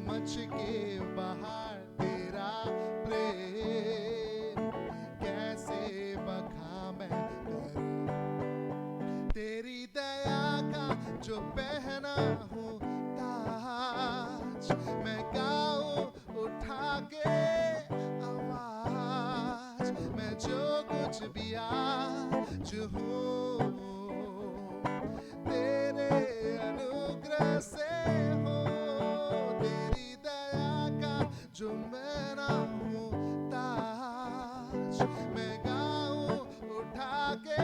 समझ के बाहर तेरा प्रेम कैसे बखा मैं करूं। तेरी दया का जो पहना हूँ ताज, मैं गाऊं उठा के आवाज। मैं जो कुछ भी आज हूँ तेरे अनुग्रह से हो। तेरी दया का जो पहना हूँ ताज, मैं गाऊं उठा के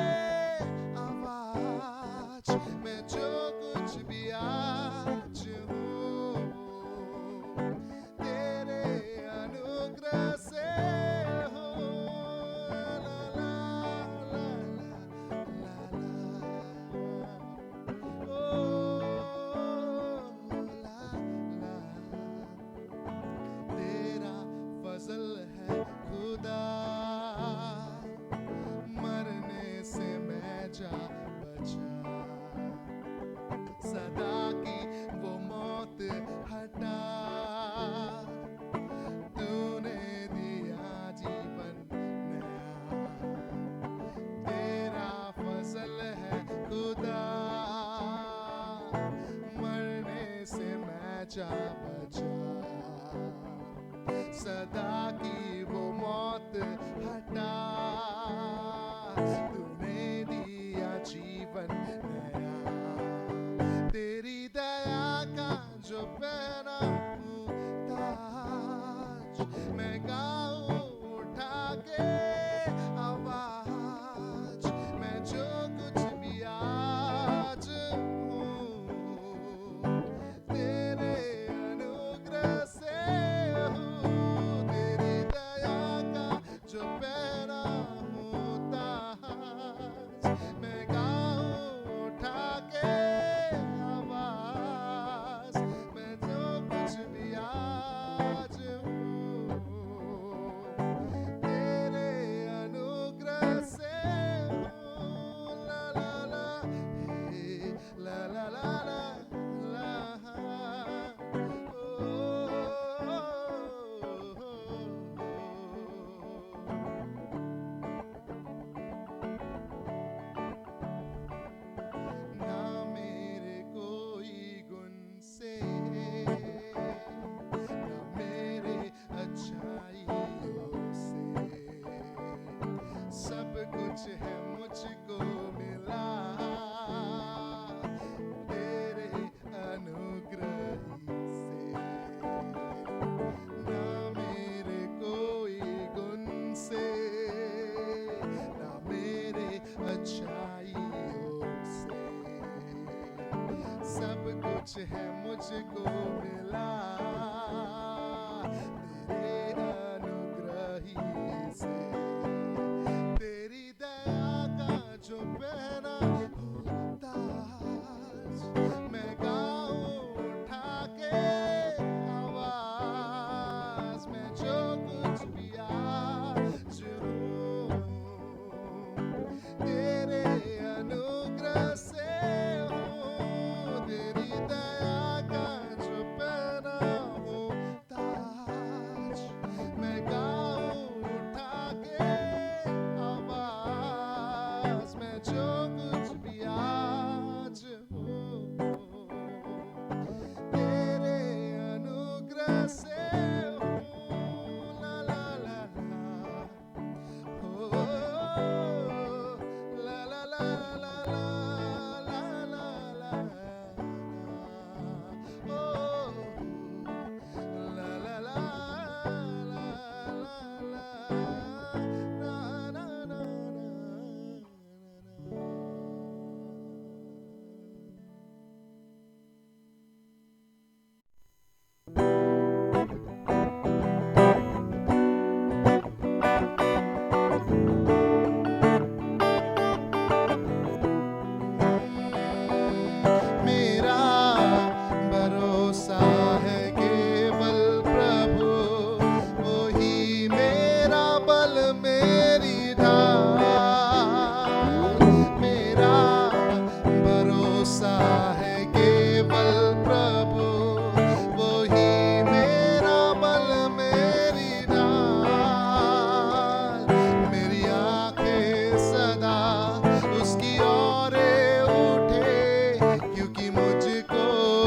आवाज। मैं जो कुछ भी आज हूँ तेरे अनुग्रह से हो। ला ला ला ला ला ला, ओ ला ला। तेरा फजल है खुदा, मरने से मैं जा बचा। सदा की वो मौत हटा, तूने दिया जीवन नया। तेरा फजल है खुदा, मरने से मैं जा बचा। सदा की वो मौत हटा, तूने दिया जीवन नया। तेरी दया का जो पहना हूँ ताज, मैं गाऊं उठा के आवाज। मैं जो कुछ भी आज हूँ तेरे अनुग्रह से हूँ। तेरी दया का जो पहना हूँ ताज, मैं गाऊं उठा के आवाज। मैं जो कुछ भी आज हूँ तेरे अनुग्रह से हूँ। ला ला ला हे, ला ला ला ला ला, ओ, ना मेरे कोई गुण से, ना मेरे अच्छाइयों से, सब कुछ है मुझको मिला तेरे अनुग्रह से। ना मेरे कोई गुण से, ना मेरे अच्छाइयों से, सब कुछ है मुझको मिला तेरे अनुग्रह ही से। तेरी दया का जो पहना हूँ ताज, मैं गाऊं उठा के आवाज। मैं जो कुछ भी आज हूँ तेरे अनुग्रह से हूँ। तेरी दया का जो पहना हूँ ताज, मैं गाऊं उठा के आवाज। मैं जो कुछ भी आज हूँ तेरे अनुग्रह से हूँ। ला ला ला ला, ओ, ला ला ला ला ला ला ला ला, ओ, ला ला ला ला ला ला, ना ना ना ना।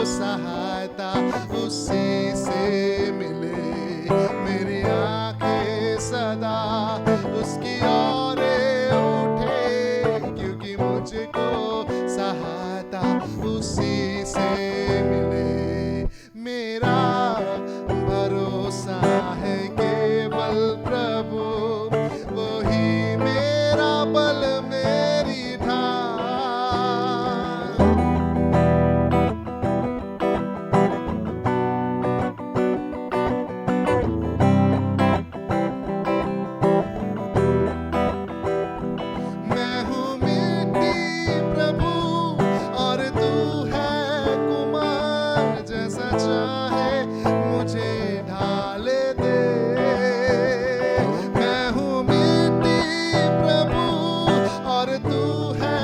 सहायता उसी से मिले। मेरी आंखें सदा उसकी ओर उठे, क्योंकि मुझको सहायता उसी से मिले। मेरा भरोसा है केवल प्रभु, वो ही मेरा बल मेरी ढाल। मैं हूँ मिट्टी प्रभु और तू है कुमार, जैसा चाहे मुझे ढाल दे। मैं हूँ मिट्टी प्रभु और तू है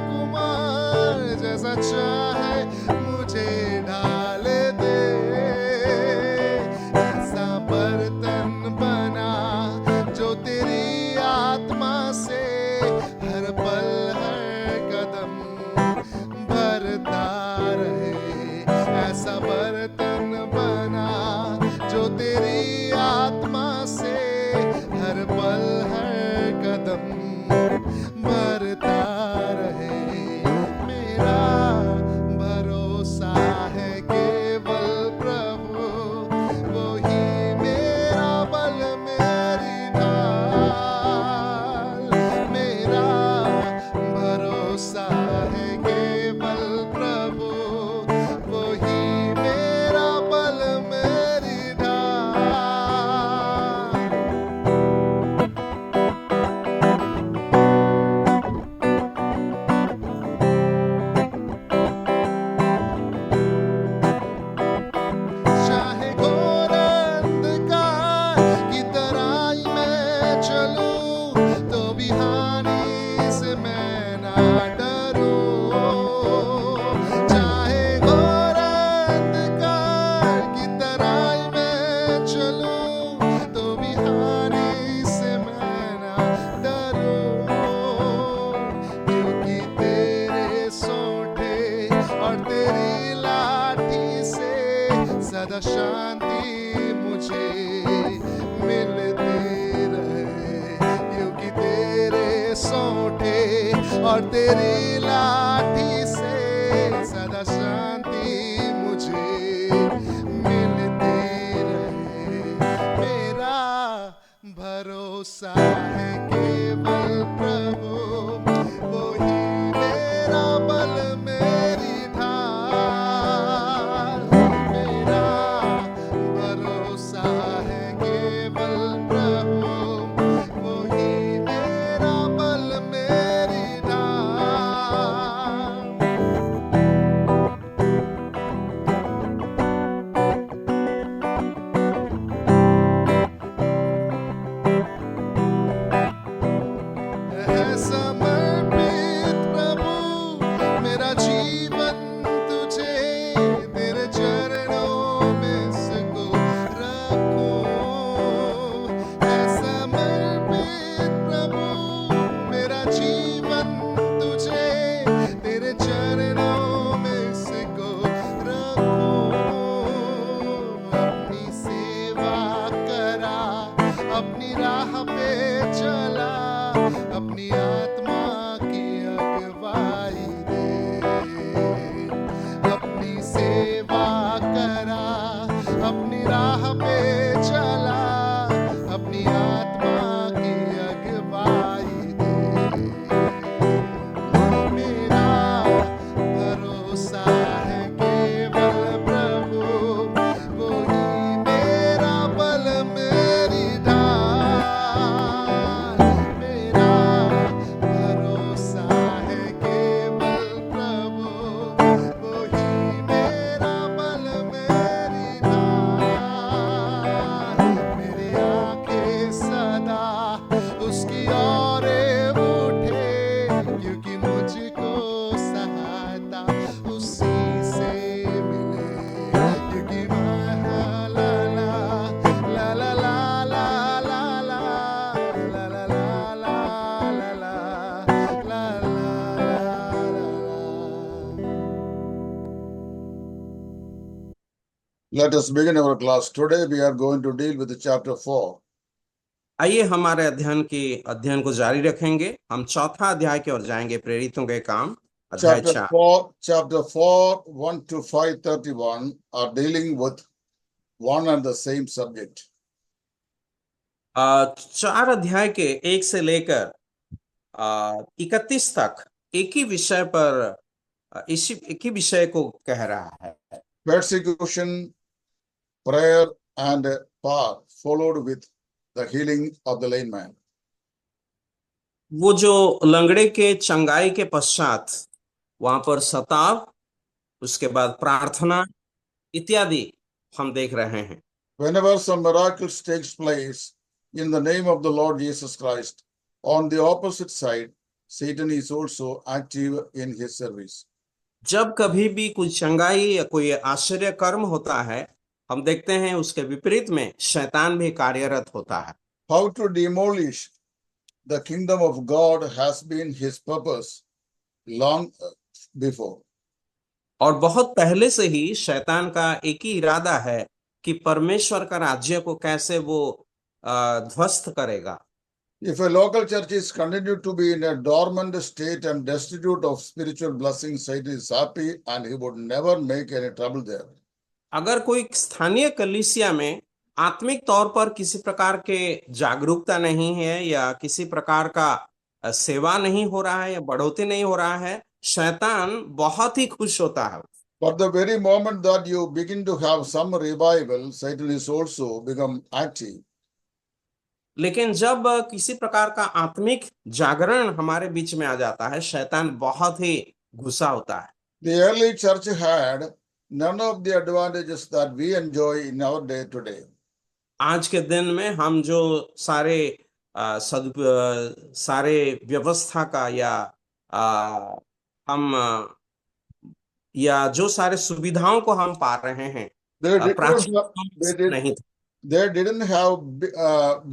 कुमार, जैसा चाहे मुझे ढाल दे। ऐसा बर्तन बना जो तेरी आत्मा से हर पल हर कदम भरता रहे। ऐसा बर्तन बना जो तेरी आत्मा से हर पल हर कदम भरता रहे। मेरा भरोसा है केवल प्रभु, वो ही मेरा बल मेरी ढाल। मेरा भरोसा है केवल प्रभु, वो ही मेरा बल मेरी ढाल। चाहे घोर अंधकार की तराई में चलूं, तो भी हानि से मैं ना डरूं। चाहे घोर अंधकार की तराई में चलूं, तो भी हानि से मैं ना डरूं। क्योंकि तेरे सोंठे और तेरी लाठी से सदा शांति मुझे मिलती रहे। क्योंकि तेरे सोंठे और तेरी लाठी से सदा शांति मुझे मिलती रहे। मेरा भरोसा है केवल प्रभु, वो ही मेरा बल मेरी ढाल। मेरा भरोसा है केवल प्रभु, वो ही मेरा बल मेरी ढाल। है समर्पित प्रभु मेरा जीवन तुझे, तेरे चरणों में इसको रखूं। है समर्पित प्रभु मेरा जीवन तुझे, तेरे चरणों में इसको रखूं। अपनी सेवा करा, अपनी राह पे चला, अपनी आत्मा की अगुवाई दे। अपनी सेवा करा, अपनी राह पे चला, अपनी आत्मा की अगुवाई दे। मेरा भरोसा है केवल प्रभु, वो ही मेरा बल मेरी ढाल। मेरा भरोसा है केवल प्रभु, वो ही मेरा Let us begin our class. Today we are going to deal with chapter 4. आइए हमारे अध्ययन को जारी रखेंगे। हम चौथा अध्याय की ओर जाएंगे, प्रेरितों के काम, अध्याय Chapter 4। 4, chapter 4, 1 to 531 are dealing with one and the same subject. 4 अध्याय के 1 से लेकर 31 तक एक ही विषय पर एक ही विषय को कह रहा है। Persecution, prayer, and power followed with the healing of the lame man. वो जो लंगड़े के चंगाई के पश्चात वहां पर सताव, उसके बाद प्रार्थना इत्यादि हम देख रहे हैं। Whenever some miracles takes place in the name of the Lord Jesus Christ, on the opposite side, Satan is also active in his service. जब कभी भी कोई चंगाई या कोई आश्चर्य कर्म होता है, हम देखते हैं उसके विपरीत में शैतान भी कार्यरत होता है। How to demolish the kingdom of God has been his purpose long before. और बहुत पहले से ही शैतान का एक ही इरादा है कि परमेश्वर का राज्य को कैसे वो ध्वस्त करेगा। If a local church is continued to be in a dormant state and destitute of spiritual blessings, Satan is happy and he would never make any trouble there. अगर कोई स्थानीय कलीसिया में आत्मिक तौर पर किसी प्रकार के जागरूकता नहीं है या किसी प्रकार का सेवा नहीं हो रहा है या बढ़ोतरी नहीं हो रहा है, शैतान बहुत ही खुश होता है। But the very moment that you begin to have some revival, Satan is also become active. लेकिन जब किसी प्रकार का आत्मिक जागरण हमारे बीच में आ जाता है, शैतान बहुत ही गुस्सा होता है। The early church had none of the advantages that we enjoy in our day to day. आज के दिन में हम जो सारे व्यवस्था का या जो सारे सुविधाओं को हम पा रहे हैं, प्राचीन नहीं था। They didn't have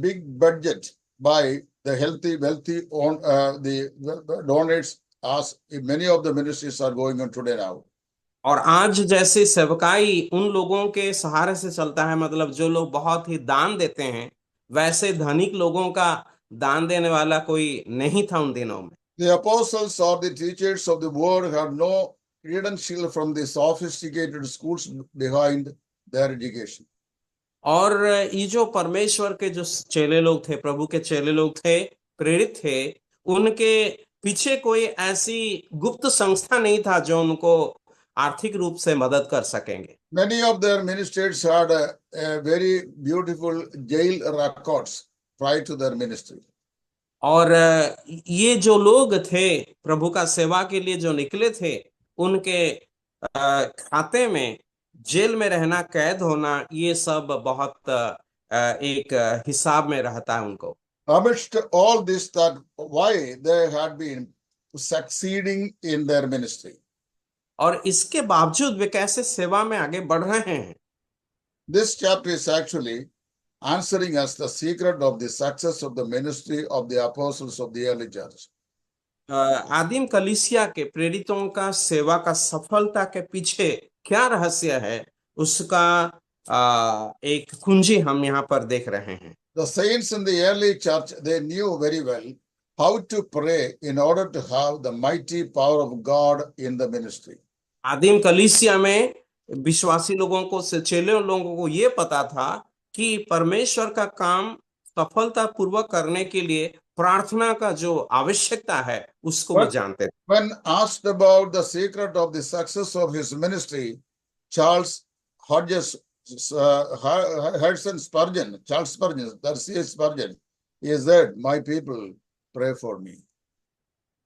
big budget by the wealthy on the donates as many of the ministries are going on today now. और आज जैसे सेवकाई उन लोगों के सहारे से चलता है, मतलब जो लोग बहुत ही दान देते हैं, वैसे धनिक लोगों का दान देने वाला कोई नहीं था उन दिनों में। The apostles or the teachers of the word had no credential from the sophisticated schools behind their education. और ये जो परमेश्वर के जो चेले लोग थे, प्रभु के चेले लोग थे, प्रेरित थे, उनके पीछे कोई ऐसी गुप्त संस्था नहीं था जो उनको आर्थिक रूप से मदद कर सकेंगे। Many of their ministers had a very beautiful jail records prior to their ministry. और ये जो लोग थे प्रभु का सेवा के लिए जो निकले थे, उनके खाते में जेल में रहना, कैद होना, ये सब बहुत एक हिसाब में रहता है उनको। Amidst all this, that why they had been succeeding in their ministry. और इसके बावजूद वे कैसे सेवा में आगे बढ़ रहे हैं। This chapter is actually answering us the secret of the success of the ministry of the apostles of the early church. आदिम कलीसिया के प्रेरितों का सेवा का सफलता के पीछे क्या रहस्य है, उसका एक कुंजी हम यहाँ पर देख रहे हैं। The saints in the early church, they knew very well how to pray in order to have the mighty power of God in the ministry. आदिम कलीसिया में विश्वासी लोगों को, चेले लोगों को ये पता था कि परमेश्वर का काम सफलता पूर्वक करने के लिए प्रार्थना का जो आवश्यकता है उसको वो जानते थे। When asked about the secret of the success of his ministry, Charles Spurgeon, he said, "My people pray for me."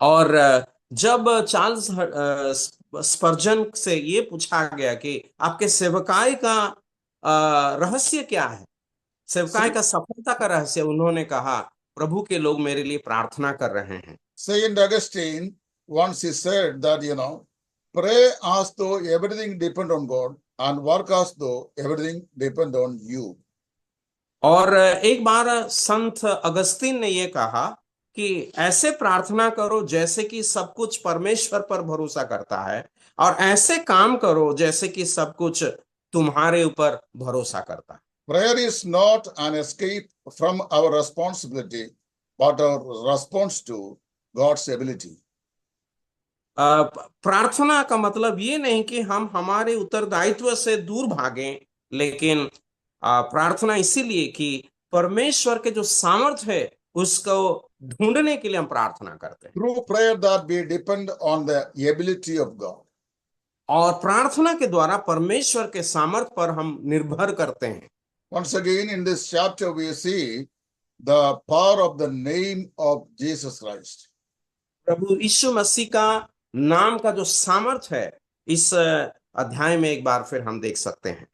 और जब चार्ल्स स्पर्जन से ये पूछा गया कि आपके सेवकाई का रहस्य क्या है, सेवकाई का सफलता का रहस्य, उन्होंने कहा, प्रभु के लोग मेरे लिए प्रार्थना कर रहे हैं। Saint Augustine once he said that, pray as though everything depend on God and work as though everything depend on you. और एक बार संत अगस्तीन ने ये कहा कि ऐसे प्रार्थना करो जैसे कि सब कुछ परमेश्वर पर भरोसा करता है, और ऐसे काम करो जैसे कि सब कुछ तुम्हारे ऊपर भरोसा करता है। Prayer is not an escape from our responsibility, but our response to God's ability. प्रार्थना का मतलब ये नहीं कि हम हमारे उत्तरदायित्व से दूर भागें, लेकिन प्रार्थना इसीलिए कि परमेश्वर के जो सामर्थ्य है उसको ढूंढने के लिए हम प्रार्थना करते हैं। Through prayer that we depend on the ability of God. और प्रार्थना के द्वारा परमेश्वर के सामर्थ्य पर हम निर्भर करते हैं। Once again, in this chapter, we see the power of the name of Jesus Christ. प्रभु यीशु मसीह का नाम का जो सामर्थ्य है इस अध्याय में एक बार फिर हम देख सकते हैं।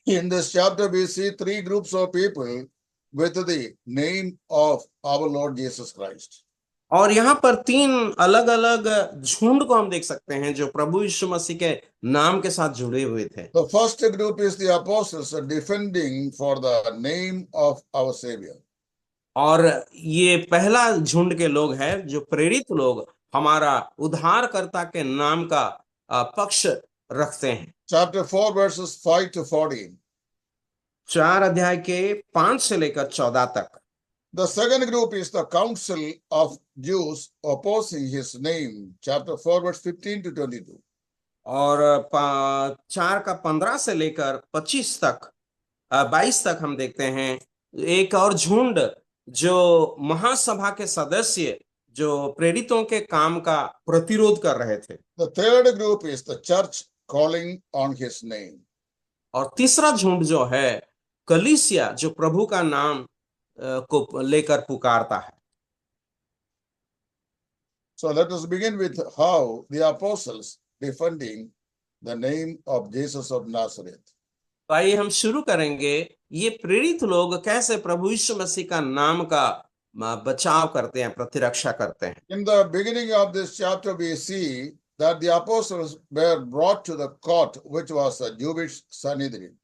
In this chapter, we see three groups of people with the name of our Lord Jesus Christ. और यहाँ पर तीन अलग अलग झुंड को हम देख सकते हैं जो प्रभु यीशु मसीह के नाम के साथ जुड़े हुए थे। The first group is the apostles defending for the name of our Savior. और ये पहला झुंड के लोग हैं जो प्रेरित लोग हमारा उद्धारकर्ता के नाम का पक्ष रखते हैं। Chapter 4, verses 5 to 14. 4 अध्याय के 5 से लेकर 14 तक। The second group is the council of Jews opposing his name. Chapter 4, verse 15 to 22. और 4 का 15 से लेकर 25 तक 22 तक हम देखते हैं एक और झुंड जो महासभा के सदस्य जो प्रेरितों के काम का प्रतिरोध कर रहे थे। The third group is the church calling on his name. और तीसरा झुंड जो है कलीसिया जो प्रभु का नाम को लेकर पुकारता है। So let us begin with how the apostles defending the name of Jesus of Nazareth. तो आइए हम शुरू करेंगे ये प्रेरित लोग कैसे प्रभु यीशु मसीह का नाम का बचाव करते हैं, प्रतिरक्षा करते हैं। In the beginning of this chapter, we see that the apostles were brought to the court, which was a Jewish Sanhedrin.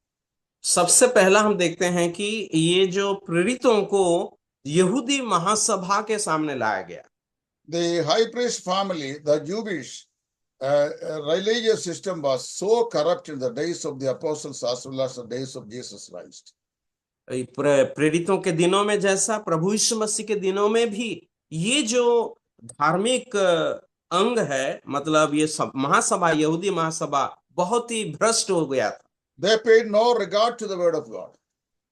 सबसे पहला हम देखते हैं कि ये जो प्रेरितों को यहूदी महासभा के सामने लाया गया। The high priest family, the Jewish religious system was so corrupt in the days of the apostles as well as the days of Jesus Christ. प्रेरितों के दिनों में जैसा प्रभु यीशु मसीह के दिनों में भी ये जो धार्मिक अंग है, मतलब ये सब महासभा, यहूदी महासभा बहुत ही भ्रष्ट हो गया था। They paid no regard to the word of God.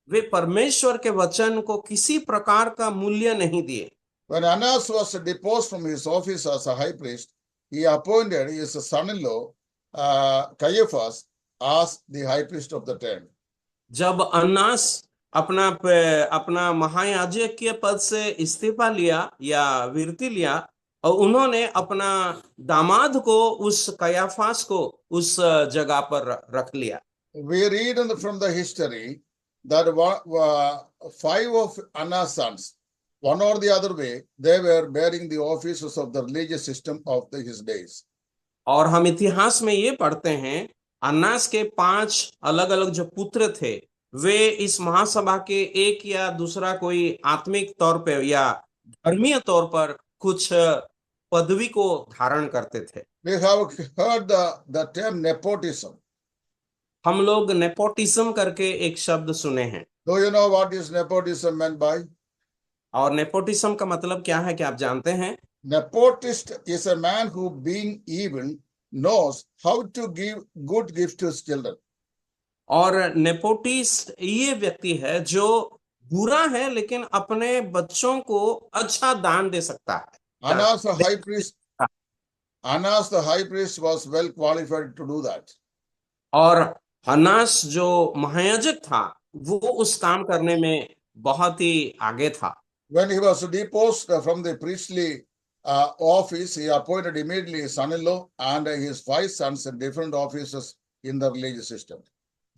वे परमेश्वर के वचन को किसी प्रकार का मूल्य नहीं दिए। When Annas was deposed from his office as a high priest, he appointed his son-in-law Caiaphas as the high priest of the time. जब अन्नास अपना महायाजकीय पद से इस्तीफा लिया या विरति लिया और उन्होंने अपना दामाद को उस कयाफास को उस जगह पर रख लिया। We read from the history that 5 of Annas' sons, one or the other way, they were bearing the offices of the religious system of his days. और हम इतिहास में ये पढ़ते हैं अन्नास के 5 अलग अलग जो पुत्र थे वे इस महासभा के एक या दूसरा कोई आत्मिक तौर पे या धर्मीय तौर पर कुछ पदवी को धारण करते थे। We have heard the term nepotism. हम लोग नेपोटिज्म करके एक शब्द सुने हैं। Do you know what is nepotism meant by? और नेपोटिज्म का मतलब क्या है, क्या आप जानते हैं? Nepotist is a man who, being evil, knows how to give good gifts to his children. और नेपोटिस्ट ये व्यक्ति है जो बुरा है लेकिन अपने बच्चों को अच्छा दान दे सकता है। Annas the high priest was well qualified to do that. और हन्नास जो महायाजक था वो उस काम करने में बहुत ही आगे था। When he was deposed from the priestly office, he appointed immediately his son-in-law and his 5 sons in different offices in the religious system.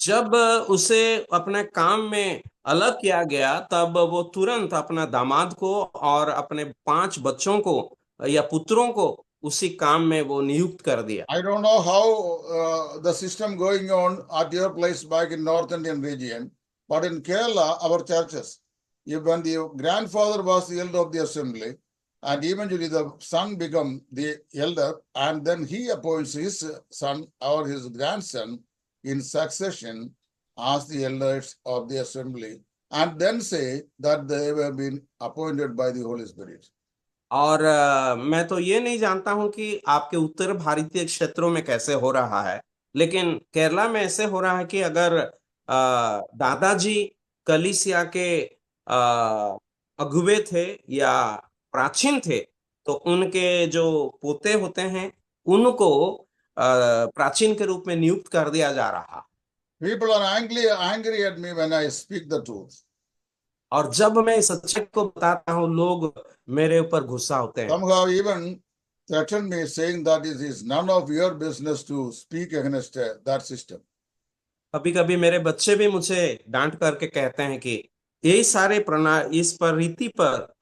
जब उसे अपने काम में अलग किया गया तब वो तुरंत अपना दामाद को और अपने 5 बच्चों को या पुत्रों को उसी काम में वो नियुक्त कर दिया। I don't know how the system going on at your place back in North Indian region, but in Kerala, our churches, when the grandfather was the elder of the assembly, and eventually the son become the elder, and then he appoints his son or his grandson in succession as the elders of the assembly, and then say that they have been appointed by the Holy Spirit. और मैं तो ये नहीं जानता हूं कि आपके उत्तर भारतीय क्षेत्रों में कैसे हो रहा है, लेकिन केरला में ऐसे हो रहा है कि अगर दादाजी कलीसिया के अगुवे थे या प्राचीन थे, तो उनके जो पोते होते हैं उनको प्राचीन के रूप में नियुक्त कर दिया जा रहा। People are angry at me when I speak the truth. और जब मैं इस सच्चाई को बताता हूँ, लोग मेरे ऊपर गुस्सा होते हैं। Some have even threatened me, saying that it is none of your business to speak against that system. कभी कभी मेरे बच्चे भी मुझे डांट करके कहते हैं कि यही सारे इस पर रीति पर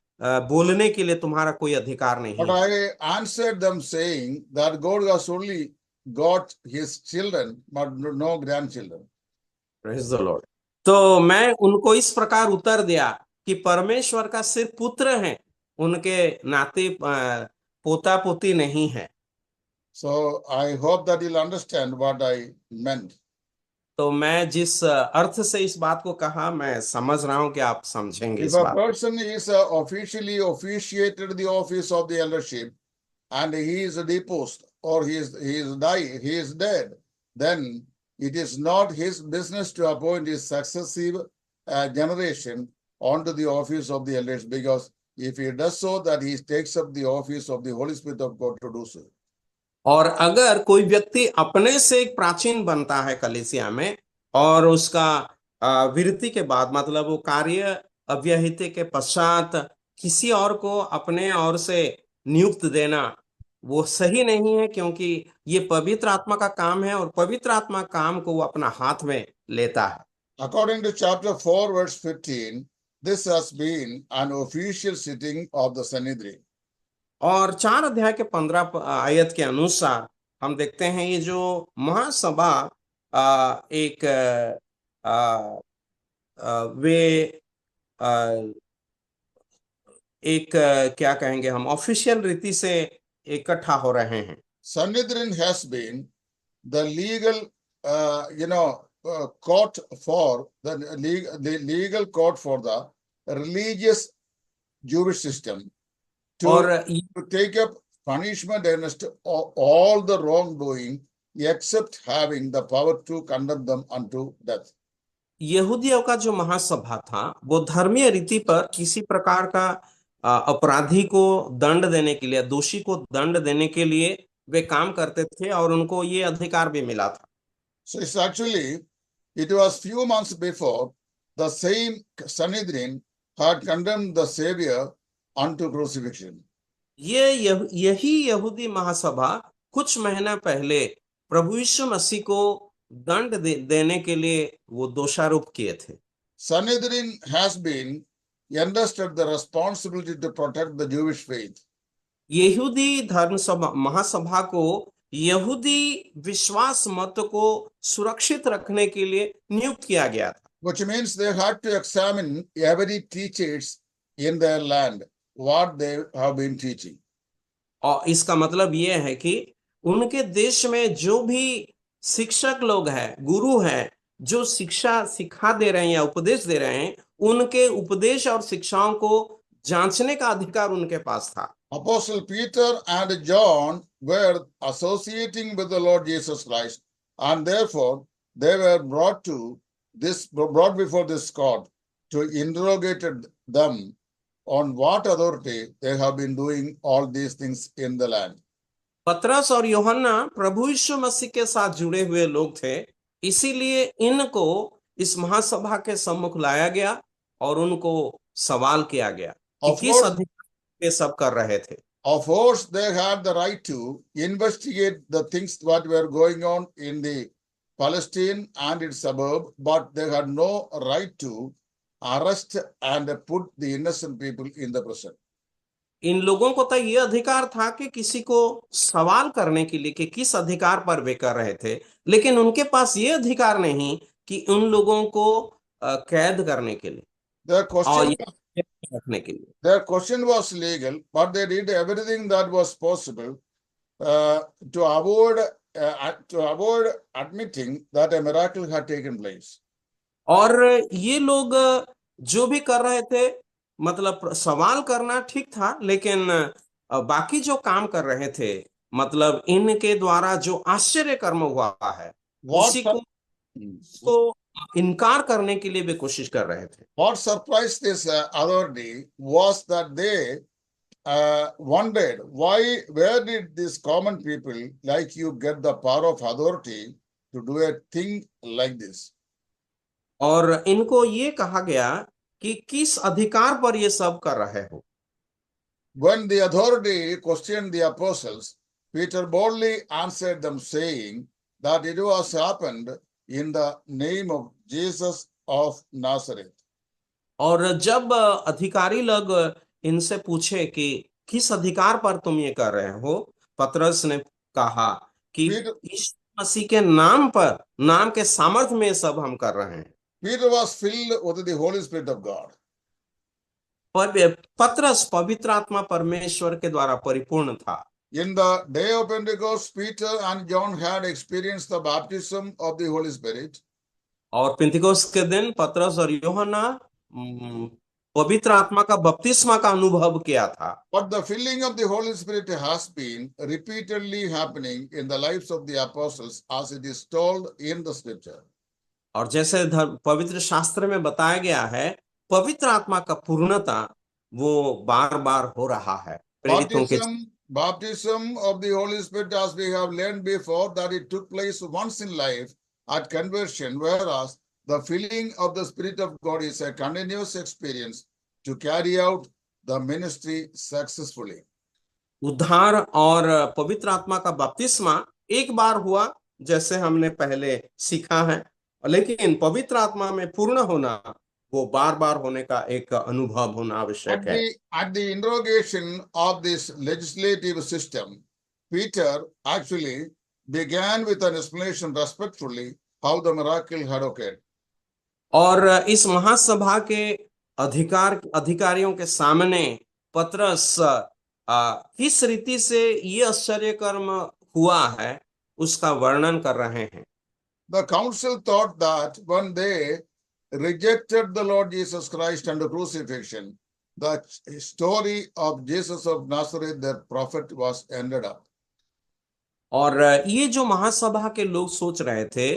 बोलने के लिए तुम्हारा कोई अधिकार नहीं But है। I answered them saying that God has only got his children, but no grandchildren. Praise the Lord। तो मैं उनको इस प्रकार उत्तर दिया कि परमेश्वर का सिर्फ पुत्र है, उनके नाते पोता पोती नहीं है। So I hope that you'll understand what I meant. तो मैं जिस अर्थ से इस बात को कहा, मैं समझ रहा हूं कि आप समझेंगे If इस a बात। person is officially officiated the office of the eldership and he is deposed or he is dead, then it is not his business to appoint his successive generation onto the office of the elders, because if he does so, that he takes up the office of the Holy Spirit of God to do so. और अगर कोई व्यक्ति अपने से एक प्राचीन बनता है कलीसिया में, और उसका विरति के बाद, मतलब वो कार्य अव्याहति के पश्चात किसी और को अपने ओर से नियुक्त देना, वो सही नहीं है, क्योंकि ये पवित्र आत्मा का काम है और पवित्र आत्मा काम को वो अपना हाथ में लेता है। According to chapter 4, verse 15, this has been an official sitting of the Sanhedrin. और 4 अध्याय के 15 आयत के अनुसार हम देखते हैं ये जो महासभा एक वे एक क्या कहेंगे हम, ऑफिशियल रीति से इकट्ठा हो रहे हैं। Sanhedrin has been the legal, court for the legal court for the religious Jewish system और to take up punishment against all the wrongdoing, except having the power to condemn them unto death. यहूदियों का जो महासभा था, वो धर्मीय रीति पर किसी प्रकार का अपराधी को दंड देने के लिए, दोषी को दंड देने के लिए वे काम करते थे, और उनको ये अधिकार भी मिला था। So it's actually, it was few months before the same Sanhedrin had condemned the Savior unto crucifixion. यही यहूदी महासभा कुछ महीना पहले प्रभु यीशु मसीह को दंड देने के लिए वो दोषारोप किए थे। Sanhedrin has been entrusted the responsibility to protect the Jewish faith. यहूदी धर्म सभा महासभा को यहूदी विश्वास मत को सुरक्षित रखने के लिए नियुक्त किया गया था। Which means they had to examine every teachers in their land, what they have been teaching. और इसका मतलब ये है कि उनके देश में जो भी शिक्षक लोग हैं, गुरु हैं, जो शिक्षा सिखा दे रहे हैं या उपदेश दे रहे हैं, उनके उपदेश और शिक्षाओं को जांचने का अधिकार उनके पास था। Apostle Peter and John were associating with the Lord Jesus Christ, and therefore they were brought before this court to interrogate them on what authority they have been doing all these things in the land. पतरस और यूहन्ना प्रभु यीशु मसीह के साथ जुड़े हुए लोग थे, इसीलिए इनको इस महासभा के सम्मुख लाया गया और उनको सवाल किया गया कि किस अधिकार ये सब कर रहे थे। Of course, they had the right to investigate the things that were going on in the Palestine and its suburb, but they had no right to arrest and put the innocent people in the prison. इन लोगों को तो ये अधिकार था कि किसी को सवाल करने के लिए कि किस अधिकार पर वे कर रहे थे, लेकिन उनके पास ये अधिकार नहीं कि उन लोगों को कैद करने के लिए रखने के लिए। Their question was legal, but they did everything that was possible to avoid to avoid admitting that a miracle had taken place. और ये लोग जो भी कर रहे थे, मतलब सवाल करना ठीक था, लेकिन बाकी जो काम कर रहे थे, मतलब इनके द्वारा जो आश्चर्य कर्म हुआ है What उसी sur- को इनकार करने के लिए भी कोशिश कर रहे थे। what surprised this authority was that they wondered where did these common people like you get the power of authority to do a thing like this? और इनको ये कहा गया कि किस अधिकार पर ये सब कर रहे हो। When the authority questioned the apostles, Peter boldly answered them, saying that it was happened in the name of Jesus of Nazareth. और जब अधिकारी लोग इनसे पूछे कि किस अधिकार पर तुम ये कर रहे हो, पतरस ने कहा कि Peter, यीशु मसीह के नाम पर, नाम के सामर्थ्य में सब हम कर रहे हैं। Peter was filled with the Holy Spirit of God. पतरस पवित्र आत्मा परमेश्वर के द्वारा परिपूर्ण था। In the day of Pentecost, Peter and John had experienced the baptism of the Holy Spirit. और पिंतेकोस्त के दिन पतरस और यूहन्ना पवित्र आत्मा का बपतिस्मा का अनुभव किया था। But the filling of the Holy Spirit has been repeatedly happening in the lives of the apostles as it is told in the scripture. और जैसे पवित्र शास्त्र में बताया गया है, पवित्र आत्मा का पूर्णता वो बार बार हो रहा है प्रेरितों के। Baptism of the Holy Spirit, as we have learned before, that it took place once in life at conversion, whereas the filling of the Spirit of God is a continuous experience to carry out the ministry successfully. उद्धार और पवित्र आत्मा का बपतिस्मा एक बार हुआ, जैसे हमने पहले सीखा है, लेकिन पवित्र आत्मा में पूर्ण होना वो बार बार होने का एक अनुभव होना आवश्यक है। At the interrogation of this legislative system, Peter actually began with an explanation respectfully how the miracle had occurred. और इस महासभा के अधिकारियों के सामने पतरस किस रीति से ये आश्चर्य कर्म हुआ है उसका वर्णन कर रहे हैं। The council thought that when they rejected the Lord Jesus Christ under crucifixion, the story of Jesus of Nazareth, their prophet, was ended up. और ये जो महासभा के लोग सोच रहे थे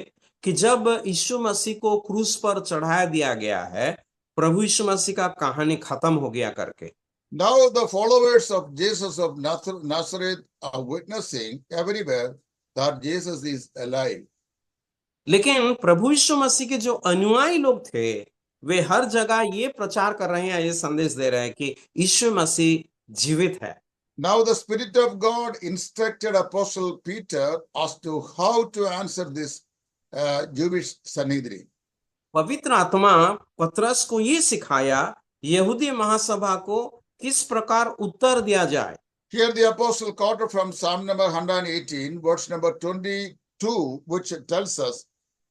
कि जब यीशु मसीह को क्रूस पर चढ़ाया दिया गया है, प्रभु यीशु मसीह का कहानी खत्म हो गया करके। Now the followers of Jesus of Nazareth are witnessing everywhere that Jesus is alive. लेकिन प्रभु यीशु मसीह के जो अनुयायी लोग थे, वे हर जगह ये प्रचार कर रहे हैं, ये संदेश दे रहे हैं कि यीशु मसीह जीवित है। Now the Spirit of God instructed Apostle Peter as to how to answer this Jewish Sanhedrin. पवित्र आत्मा पतरस को ये सिखाया यहूदी महासभा को किस प्रकार उत्तर दिया जाए। Here the apostle quoted from Psalm number 118, verse number 22, which tells us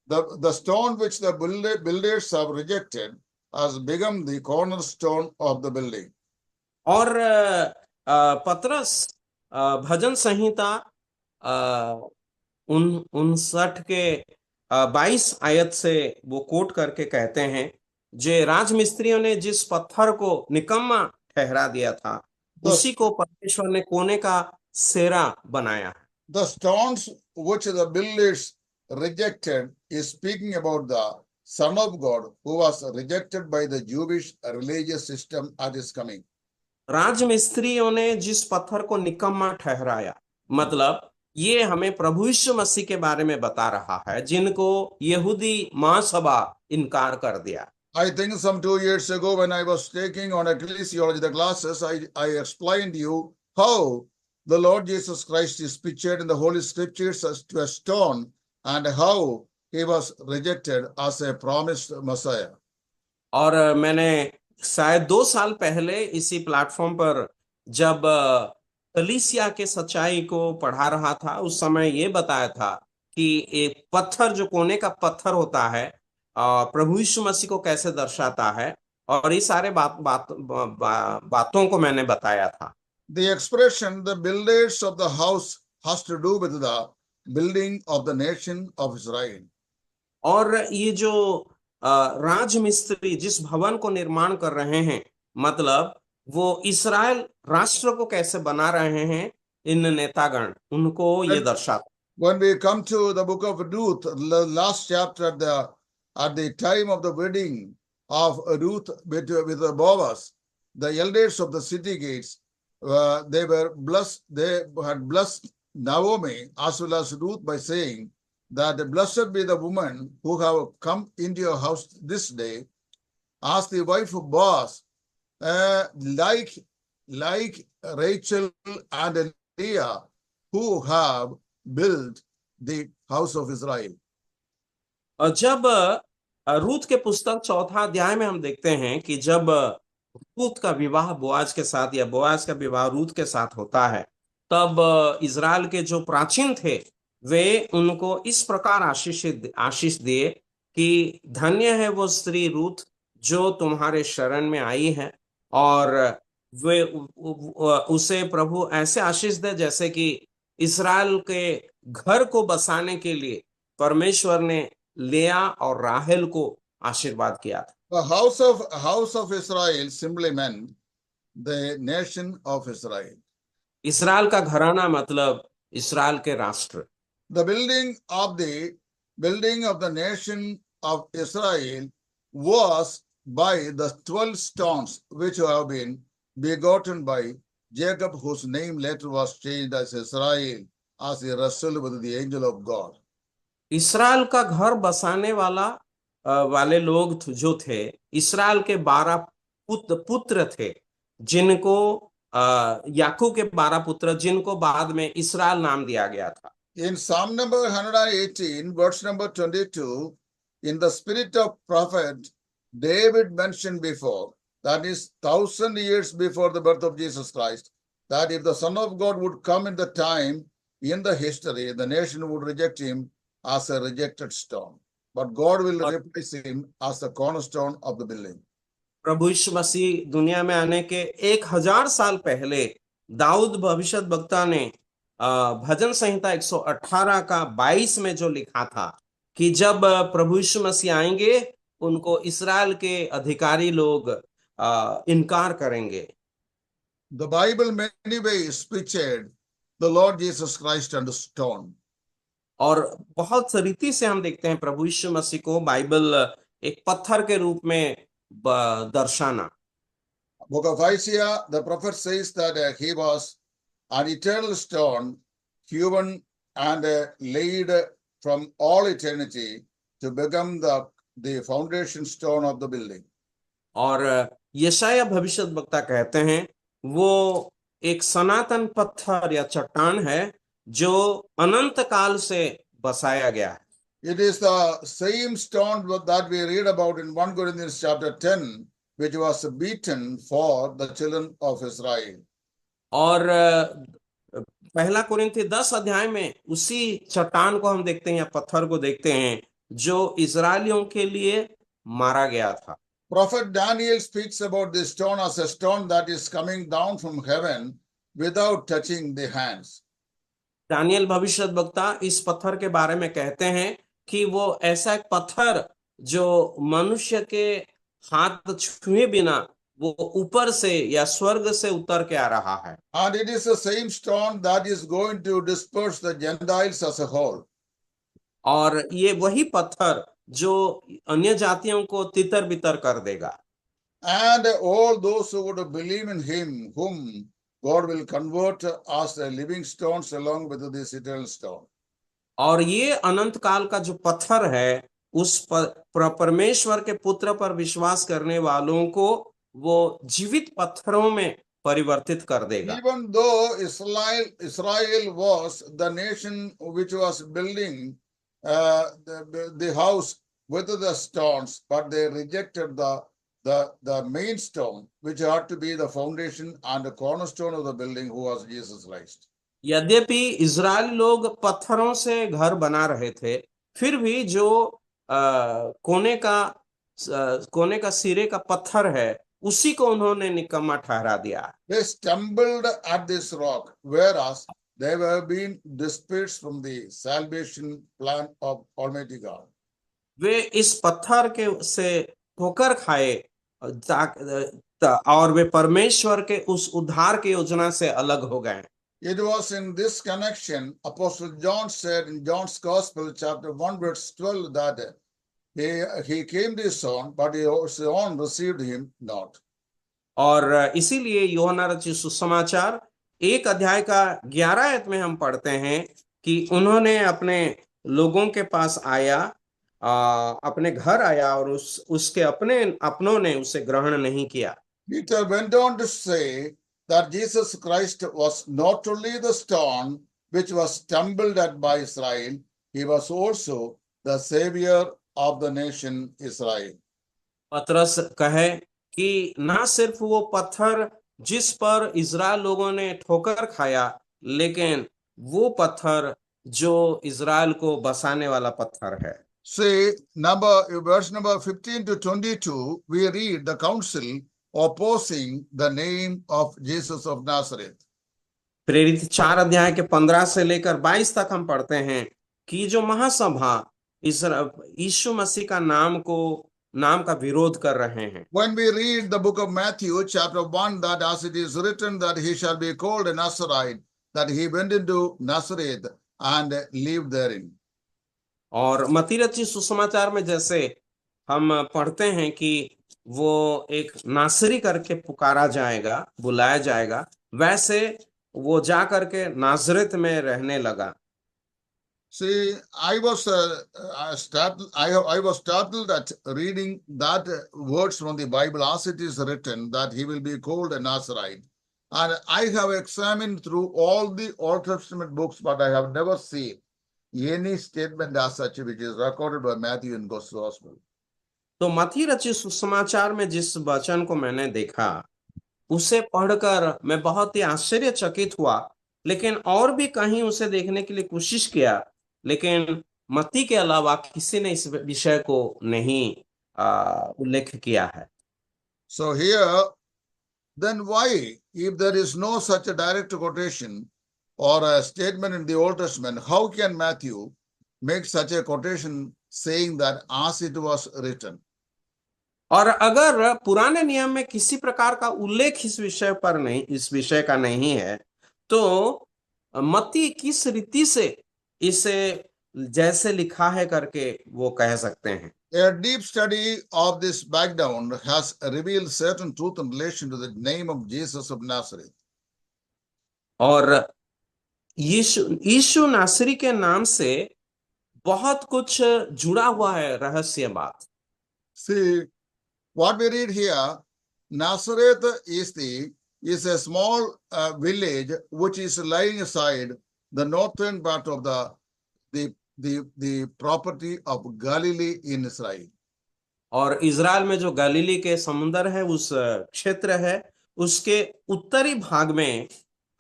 the stone which the builders have rejected has become the cornerstone of the building. और पतरस भजन संहिता 59 के 22 आयत से वो कोट करके कहते हैं, जो राजमिस्त्रियों ने जिस पत्थर को निकम्मा ठहरा दिया था उसी को परमेश्वर ने कोने का सेरा बनाया। The stones which the builders rejected is speaking about the Son of God who was rejected by the Jewish religious system at his coming. राजमिस्त्रियों ने जिस पत्थर को निकम्मा ठहराया, मतलब ये हमें प्रभु यीशु मसीह के बारे में बता रहा है, जिनको यहूदी महासभा इनकार कर दिया। I think some 2 years ago when I was taking on ecclesiology the classes, I explained to you how the Lord Jesus Christ is pictured in the Holy Scriptures as to a stone and how he was rejected as a promised Messiah. और मैंने शायद 2 साल पहले इसी platform पर जब कलीसिया के सच्चाई को पढ़ा रहा था, उस समय ये बताया था कि एक पत्थर जो कोने का पत्थर होता है प्रभु यीशु मसीह को कैसे दर्शाता है, और ये सारे बातों को मैंने बताया था। The expression the builders of the house has to do with the building of the nation of Israel. और ये जो राजमिस्त्री जिस भवन को निर्माण कर रहे हैं, मतलब वो इसराइल राष्ट्र को कैसे बना रहे हैं, इन नेतागण उनको ये दर्शाता। When we come to the book of Ruth, the last chapter, at the time of the wedding of Ruth with Boaz, the elders of the city gates, they were blessed. They had blessed Naomi as well as Ruth by saying that blessed be the woman who have come into your house this day, as the wife of Boaz, like Rachel and Leah, who have built the house of Israel. और जब रूत के पुस्तक चौथा अध्याय में हम देखते हैं कि जब रूत का विवाह बोआज के साथ या बोआज का विवाह रूत के साथ होता है, तब इज़राइल के जो प्राचीन थे वे उनको इस प्रकार आशीष दिए कि धन्य है वो स्त्री रूत जो तुम्हारे शरण में आई है, और वे उसे प्रभु ऐसे आशीष दे जैसे कि इज़राइल के घर को बसाने के लिए परमेश्वर ने लेया और राहेल को आशीर्वाद किया था। The house of Israel simply meant the nation of Israel. इस्राएल का घराना मतलब इस्राएल के राष्ट्र। The building of the nation of Israel was by the 12 stones which have been begotten by Jacob, whose name later was changed as Israel, as he wrestled with the angel of God. इस्राएल का घर बसाने वाले लोग जो थे, इस्राएल के 12 पुत्र थे, जिनको याकूब के 12 पुत्र, जिनको बाद में इस्राएल नाम दिया गया था। In Psalm number 118, verse number 22, in the spirit of prophet David mentioned before, that is 1,000 years before the birth of Jesus Christ, that if the Son of God would come in the time in the history, the nation would reject him as a rejected stone, but God will replace him as the cornerstone of the building. प्रभु यीशु मसीह दुनिया में आने के 1000 साल पहले दाऊद भविष्यद्वक्ता ने भजन संहिता 118 का 22 में जो लिखा था कि जब प्रभु यीशु मसीह आएंगे उनको इस्राएल के अधिकारी लोग इनकार करेंगे। The Bible many ways pictured the Lord Jesus Christ and the stone. और बहुत रीति से हम देखते हैं प्रभु यीशु मसीह को बाइबल एक पत्थर के रूप में दर्शाना। Book of Isaiah, the prophet says that he was an eternal stone, hewn and laid from all eternity to become the foundation stone of the building. और यशाया भविष्यद्वक्ता कहते हैं वो एक सनातन पत्थर या चट्टान है जो अनंत काल से बसाया गया है। It is the same stone that we read about in 1 Corinthians chapter 10, which was beaten for the children of Israel. और पहला कुरिन्थी 10 अध्याय में उसी चट्टान को हम देखते हैं या पत्थर को देखते हैं जो इजरायलियों के लिए मारा गया था। Prophet Daniel speaks about this stone as a stone that is coming down from heaven without touching the hands. Daniel भविष्यद्वक्ता इस पत्थर के बारे में कहते हैं कि वो ऐसा एक पत्थर जो मनुष्य के हाथ छुए बिना वो ऊपर से या स्वर्ग से उतर के आ रहा है। And it is the same stone that is going to disperse the Gentiles as a whole. और ये वही पत्थर जो अन्य जातियों को तितर बितर कर देगा। And all those who would believe in him, whom God will convert as the living stones along with this eternal stone. और ये अनंत काल का जो पत्थर है उस परमेश्वर के पुत्र पर विश्वास करने वालों को वो जीवित पत्थरों में परिवर्तित कर देगा। Even though Israel was the nation which was building the house with the stones, but they rejected the main stone, which had to be the foundation and the cornerstone of the building, who was Jesus Christ. यद्यपि Israel लोग पत्थरों से घर बना रहे थे, फिर भी जो कोने का सिरे का पत्थर है उसी को उन्होंने निकम्मा ठहरा दिया। They stumbled at this rock, whereas they have been dispensed from the salvation plan of Almighty God. वे इस पत्थर के से ठोकर खाए और वे परमेश्वर के उस उद्धार की योजना से अलग हो गए। It was in this connection, Apostle John said in John's Gospel, chapter 1, verse 12, that he came to his own, but his own received him not. और इसीलिए यूहन्ना रचित सुसमाचार 1 अध्याय का 11 आयत में हम पढ़ते हैं कि उन्होंने अपने लोगों के पास आया, अपने घर आया और उसके अपनों ने उसे ग्रहण नहीं किया। Peter went on to say that Jesus Christ was not only the stone which was stumbled at by Israel, he was also the savior of the nation Israel. पतरस कहे कि ना सिर्फ वो पत्थर जिस पर इज़राइल लोगों ने ठोकर खाया, लेकिन वो पत्थर जो इज़राइल को बसाने वाला पत्थर है। See, verse number 15 to 22, we read the council opposing the name of Jesus of Nazareth. प्रेरित 4 अध्याय के 15 से लेकर 22 तक हम पढ़ते हैं कि जो महासभा यीशु मसीह का नाम का विरोध कर रहे हैं। When we read the book of Matthew, chapter 1, that as it is written that he shall be called a Nazarite, that he went into Nazareth and lived therein. और मत्ती रचित सुसमाचार में जैसे हम पढ़ते हैं कि वो एक नासरी करके पुकारा जाएगा, बुलाया जाएगा, वैसे वो जा करके नाजरेत में रहने लगा। See, I was startled at reading that words from the Bible as it is written that he will be called a Nazarite. And I have examined through all the Old Testament books, but I have never seen any statement as such which is recorded by Matthew in God's Gospel. तो मत्ती रचित सुसमाचार में जिस वचन को मैंने देखा उसे पढ़कर मैं बहुत ही आश्चर्यचकित हुआ, लेकिन और भी कहीं उसे देखने के लिए कोशिश किया, लेकिन मत्ती के अलावा किसी ने इस विषय को नहीं उल्लेख किया है। So here, then why, if there is no such a direct quotation or a statement in the Old Testament, how can Matthew make such a quotation saying that as it was written? और अगर पुराने नियम में किसी प्रकार का उल्लेख इस विषय का नहीं है, तो मत्ती किस रीति से इसे जैसे लिखा है करके वो कह सकते हैं। A deep study of this background has revealed certain truth in relation to the name of Jesus of Nazareth. और यीशु नासरी के नाम से बहुत कुछ जुड़ा हुआ है रहस्य बात। See, what we read here, Nazareth is a small village which is lying aside the northern part of the property of Galilee in Israel. और इज़राइल में जो गलीली के समुंदर है उस क्षेत्र है, उसके उत्तरी भाग में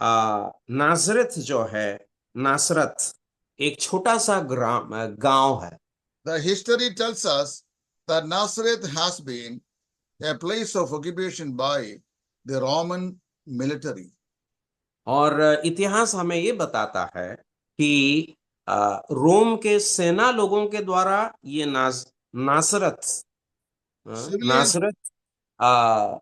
नासरत जो है, नासरत एक छोटा सा गांव है। The history tells us that Nazareth has been a place of occupation by the Roman military. और इतिहास हमें ये बताता है कि रोम के सेना लोगों के द्वारा ये नासरत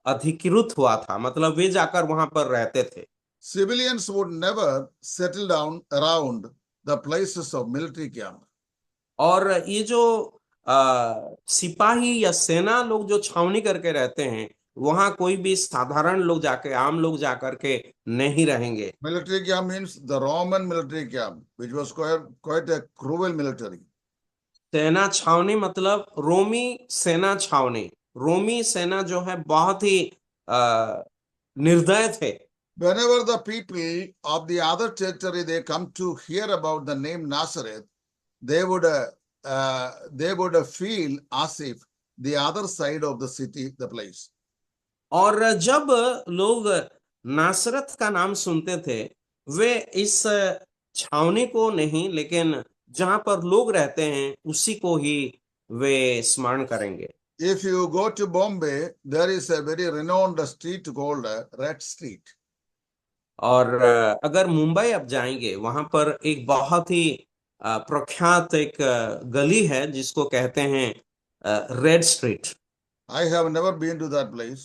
अधिकृत हुआ था, मतलब वे जाकर वहां पर रहते थे। Civilians would never settle down around the places of military camp. और ये जो सिपाही या सेना लोग जो छावनी करके रहते हैं, वहां कोई भी साधारण लोग जाके आम लोग जाकर के नहीं रहेंगे। Military camp means the Roman military camp, which was quite a cruel military. सेना छावनी मतलब रोमी सेना छावनी। रोमी सेना जो है बहुत ही निर्दय थे। Whenever the people of the other territory they come to hear about the name Nazareth, they would feel as if the other side of the city, the place. और जब लोग नासरत का नाम सुनते थे, वे इस छावनी को नहीं, लेकिन जहां पर लोग रहते हैं उसी को ही वे स्मरण करेंगे। If you go to Bombay, there is a very renowned street called Red Street. और अगर मुंबई आप जाएंगे वहां पर एक बहुत ही प्रख्यात एक गली है जिसको कहते हैं red street. I have never been to that place,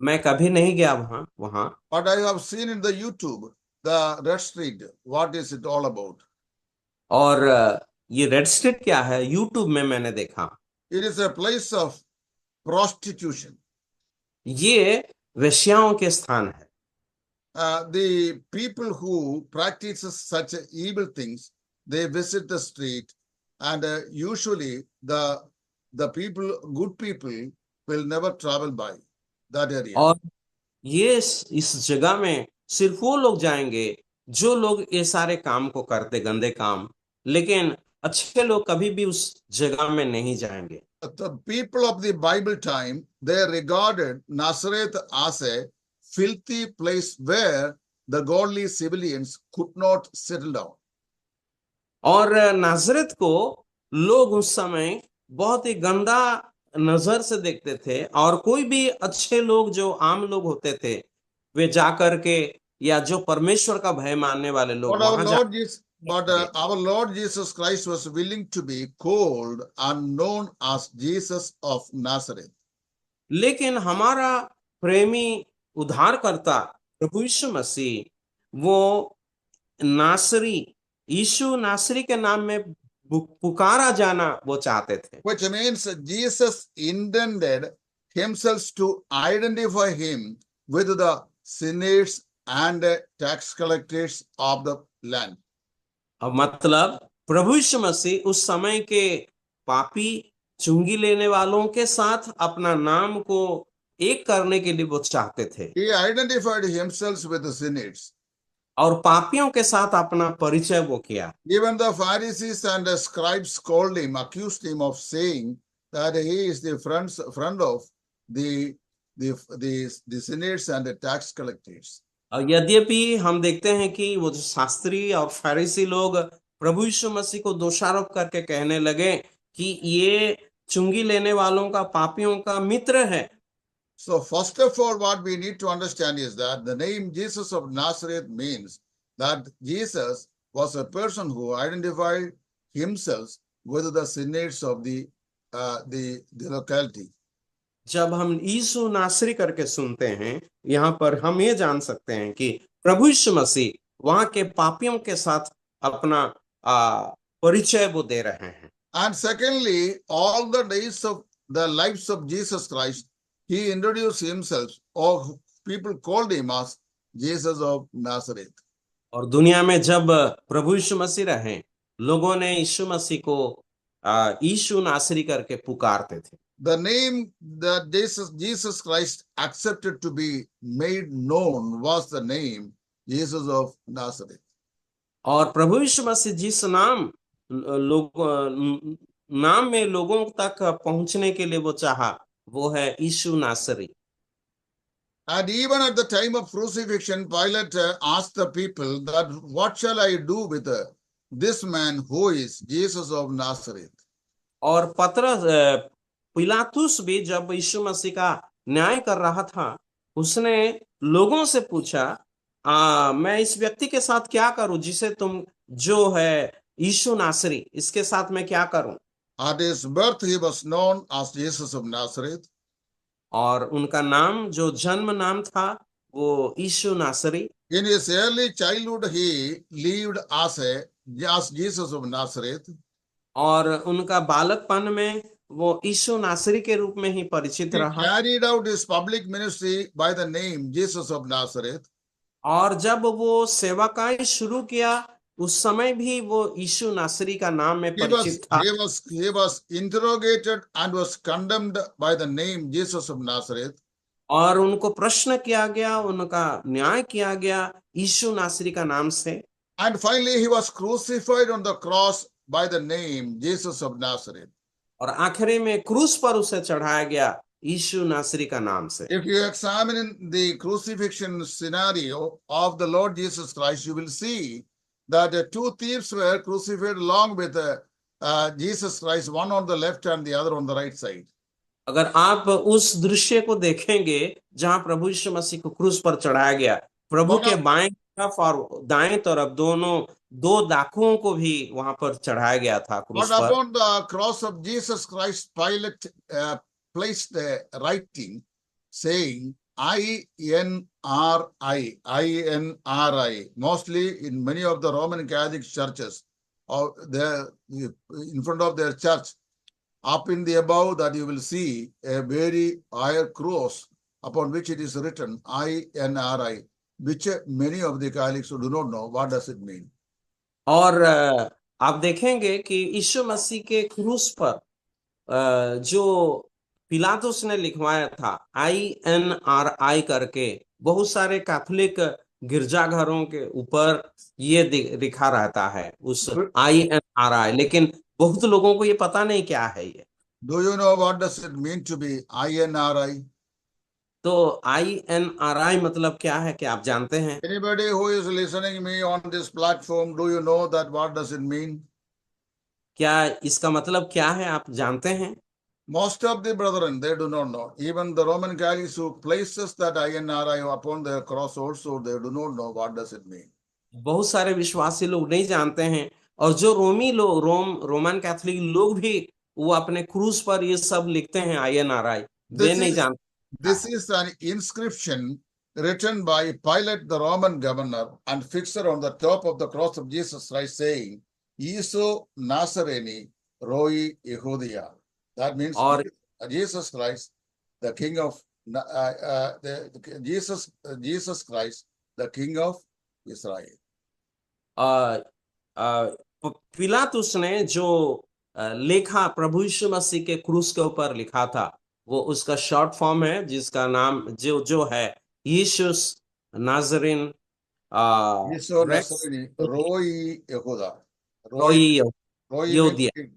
मैं कभी नहीं गया वहां वहां but I have seen in the YouTube the Red Street. What is it all about? और ये रेड स्ट्रीट क्या है यूट्यूब में मैंने देखा। It is a place of prostitution. ये वेश्याओं के स्थान है। The people who practice such evil things, they visit the street, and usually the people, good people, will never travel by that area. और ये इस जगह में सिर्फ वो लोग जाएंगे जो लोग ये सारे काम को करते गंदे काम, लेकिन अच्छे लोग कभी भी उस जगह में नहीं जाएंगे। The people of the Bible time, they regarded Nazareth as a filthy place where the godly civilians could not settle down. और नाजरत को लोग उस समय बहुत ही गंदा नजर से देखते थे और कोई भी अच्छे लोग जो आम लोग होते थे वे जाकर के या जो परमेश्वर का भय मानने वाले लोग But our वहां Lord Jesus, our Lord Jesus Christ was willing to be called and known as Jesus of Nazareth. लेकिन हमारा प्रेमी उद्धारकर्ता प्रभु यीशु मसीह वो नासरी यीशु नासरी के नाम में पुकारा जाना वो चाहते थे। Which means Jesus intended himself to identify him with the sinners and tax collectors of the land. अब मतलब प्रभु यीशु मसीह उस समय के पापी चुंगी लेने वालों के साथ अपना नाम को एक करने के लिए वो चाहते थे He identified himself with the sinners. और पापियों के साथ अपना परिचय वो किया। Even the Pharisees and the scribes called him, accused him of saying that he is the friend of the sinners and the tax collectors. और यद्यपि हम देखते हैं कि वो जो शास्त्री और फरीसी लोग प्रभु यीशु मसीह को दोषारोप करके कहने लगे कि ये चुंगी लेने वालों का पापियों का मित्र है। So first of all, what we need to understand is that the name Jesus of Nazareth means that Jesus was a person who identified himself with the sinners of the locality. जब हम यीशु नासरी करके सुनते हैं यहाँ पर हम ये जान सकते हैं कि प्रभु यीशु मसीह वहां के पापियों के साथ अपना परिचय वो दे रहे हैं। And secondly, all the days of the lives of Jesus Christ, he introduced himself, or people called him as Jesus of Nazareth. और दुनिया में जब प्रभु यीशु मसीह रहे लोगों ने यीशु मसीह को यीशु नासरी करके पुकारते थे। The name that Jesus Christ accepted to be made known was the name Jesus of Nazareth. और प्रभु यीशु मसीह जिस नाम में लोगों तक पहुंचने के लिए वो चाहा वो है यीशु नासरी। And even at the time of crucifixion, Pilate asked the people that, what shall I do with this man who is Jesus of Nazareth? और पिलातुस भी जब यीशु मसीह का न्याय कर रहा था उसने लोगों से पूछा मैं इस व्यक्ति के साथ क्या करूं जिसे तुम जो है यीशु नासरी इसके साथ मैं क्या करूं। At his birth he was known as Jesus of Nazareth. और उनका नाम जो जन्म नाम था वो यीशु नासरी। In his early childhood he lived as Jesus of Nazareth. और उनका बालकपन में वो यीशु नासरी के रूप में ही परिचित He रहा। carried out his public ministry by the name Jesus of Nazareth. और जब वो सेवाकाई शुरू किया उस समय भी वो यीशु नासरी का नाम में परिचित था। He was interrogated and was condemned by the name Jesus of Nazareth. और उनको प्रश्न किया गया उनका न्याय किया गया यीशु नासरी का नाम से। And finally he was crucified on the cross by the name Jesus of Nazareth. और आखिरी में क्रूस पर उसे चढ़ाया गया यीशु नासरी का नाम से। If you examine the crucifixion scenario of the Lord Jesus Christ, you will see that two thieves were crucified along with Jesus Christ, one on the left and the other on the right side. अगर आप उस दृश्य को देखेंगे जहां प्रभु यीशु मसीह को क्रूस पर चढ़ाया गया प्रभु One के of, बाएं तरफ और दाएं तरफ दोनों दो डाकुओं को भी वहां पर चढ़ाया गया था but क्रूस पर। upon the cross of Jesus Christ, Pilate placed a writing saying INRI, INRI. Mostly in many of the Roman Catholic churches, or there in front of their church, up in the above that you will see a very higher cross upon which it is written INRI, which many of the Catholics do not know. What does it mean? और आप देखेंगे कि यीशु मसीह के क्रूस पर जो पिलातुस ने लिखवाया था INRI करके, बहुत सारे कैथोलिक गिरजाघरों के ऊपर ये लिखा रहता है उस INRI, लेकिन बहुत लोगों को ये पता नहीं क्या है ये। Do you know what does it mean to be INRI? तो INRI मतलब क्या है, क्या आप जानते हैं? Anybody who is listening me on this platform, do you know that what does it mean? क्या इसका मतलब क्या है, आप जानते हैं? Most of the brethren, they do not know. Even the Roman Catholics who places that INRI upon their cross also, they do not know what does it mean. बहुत सारे विश्वासी लोग नहीं जानते हैं, और जो रोमी लोग रोमन कैथोलिक लोग भी वो अपने क्रूस पर ये सब लिखते हैं INRI, वे This नहीं is जानते क्या this है। is an inscription written by Pilate, the Roman governor, and fixed on the top of the cross of Jesus Christ, saying, Yesu Nazareni Roi Yehudia. That means और Jesus Christ, the King of Jesus Christ, the King of Israel. अ, अ, पिलातुस ने जो लेखा प्रभु यीशु मसीह के क्रूस के ऊपर लिखा था, वो उसका शॉर्ट फॉर्म है जिसका नाम जो जो है यीशुस नाजरीन Yesu रेक्स Nazareni Roi Yehuda. Roi, रोई Roi means योदिया, king.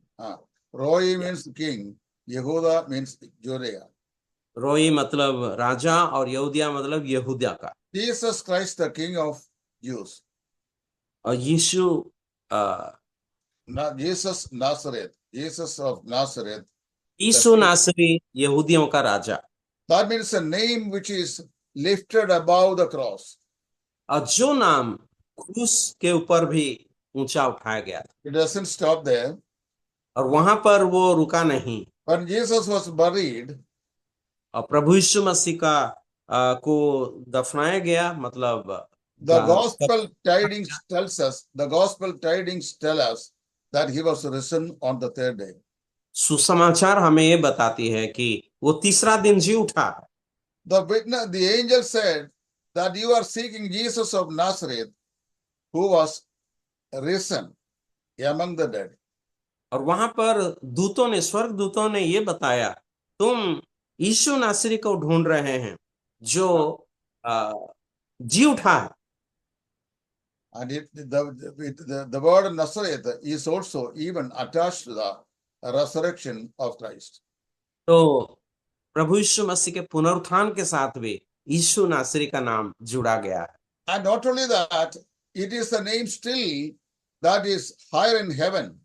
Roi means king. Yehuda means Judea. रोई मतलब राजा और यहूदिया मतलब यहूदिया का। Jesus Christ, the King of Jews. और यीशु अ, Jesus Nazareth. Jesus of Nazareth. यीशु नासरी यहूदियों का राजा। That means a name which is lifted above the cross. और जो नाम क्रूस के ऊपर भी ऊंचा उठाया गया था, It doesn't stop there. और वहां पर वो रुका नहीं। When Jesus was buried, और प्रभु यीशु मसीह का को दफनाया गया, मतलब the gospel tidings tells us, the gospel tidings tell us that he was risen on the third day. सुसमाचार हमें ये बताती है कि वो तीसरा दिन जी उठा। The witness, the angel said that you are seeking Jesus of Nazareth, who was risen among the dead. और वहां पर दूतों ने, स्वर्ग दूतों ने ये बताया, तुम यीशु नासरी को ढूंढ रहे हैं जो आ, जी उठा है। And the word Nazareth is also even attached to the resurrection of Christ. तो प्रभु यीशु मसीह के पुनरुत्थान के साथ भी यीशु नासरी का नाम जुड़ा गया है। And not only that, it is the name still that is higher in heaven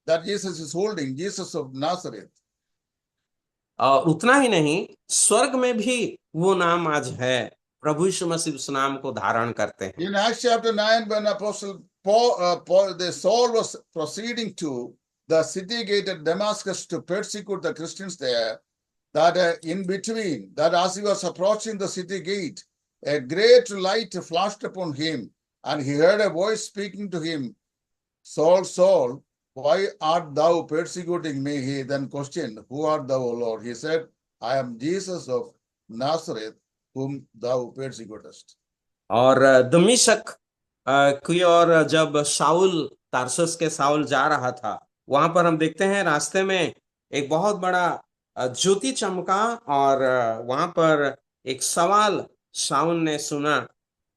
that Jesus is holding, Jesus of Nazareth. और उतना ही नहीं, स्वर्ग में भी वो नाम आज है, प्रभु यीशु मसीह उस नाम को धारण करते हैं। In Acts chapter 9, when Apostle Paul, the Saul was proceeding to the city gate at Damascus to persecute the Christians there, that in between, that as he was approaching the city gate, a great light flashed upon him, and he heard a voice speaking to him, Saul, Saul, why art thou persecuting me? He then questioned, Who art thou, O Lord? He said, I am Jesus of Nazareth, whom thou persecutest. और दमिश्क की ओर जब शाऊल, तारसुस के शाऊल जा रहा था, वहां पर हम देखते हैं रास्ते में एक बहुत बड़ा ज्योति चमका, और वहां पर एक सवाल शाऊल ने सुना,